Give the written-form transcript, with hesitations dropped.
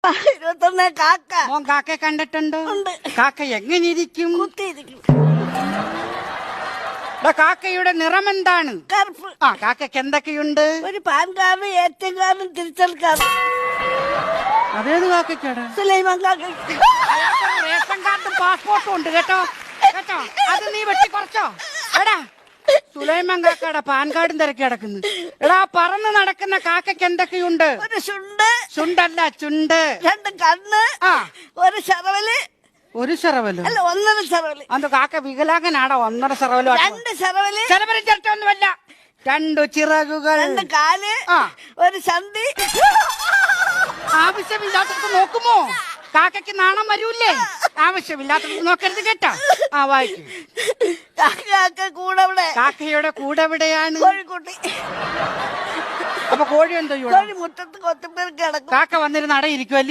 21 കാക്ക. മോൻ കാക്കയെ കണ്ടിട്ടുണ്ടോ? ഉണ്ട്. കാക്ക എങ്ങനെ ഇരിക്കും? കുത്തിയിരിക്കും. കാക്കയുടെ നിറം എന്താണ്? കറുപ്പ്. ആ കാക്കയ്ക്ക് എന്തൊക്കെയുണ്ട്? ഒരു പാൻ കാർഡ്, ATM കാർഡും തിരിച്ചൽ കാർഡ്. അതേത് കാക്കയ്ക്കാടാ? സുലൈമാൻ കാക്ക. റേഷൻ കാർഡും പാസ്പോർട്ടും ഉണ്ട് കേട്ടോ. കേട്ടോ അത് നീ വെട്ടി കുറച്ചോ? എടാ സുലൈമാൻ കാക്കയുടെ പാൻ കാർഡും തിരക്കി കിടക്കുന്നു. എടാ പറന്ന് നടക്കുന്ന കാക്കയ്ക്ക് എന്തൊക്കെയുണ്ട്? ഒരു ചുണ്ട്. ചുണ്ടല്ല ചുണ്ട്. 2 കണ്ണ്. ആ ഒരു ശറവല്. ഒരു ശറവലോ? അല്ല 1.5 ശറവല്. അത് കാക്ക വികലാംഗനാടാ? 1.5 ശറവലോ? 2 ശറവല്. ശരവലും ചിരട്ടൊന്നുമല്ല. 2 ചിറകുകൾ. 2 കാല്. ആ ഒരു ചന്തി. ആവശ്യമില്ലാത്തത് നോക്കുമോ? കാക്കയ്ക്ക് നാണം വരൂല്ലേ? ആവശ്യമില്ലാത്തത് നോക്കരുത് കേട്ടോ. ആ വായിക്കും. കാക്ക കൂടെ ഇവിടെ. കാക്കയുടെ കൂടെ എവിടെയാണ്? കോഴിക്കുട്ടി. അപ്പൊ കോഴി എന്തോ കോഴി മുറ്റത്ത് കൊത്തുമ്പേർക്ക് കിടക്കും. കാക്ക വന്നിരുന്ന് അടയിരിക്കും അല്ലേ?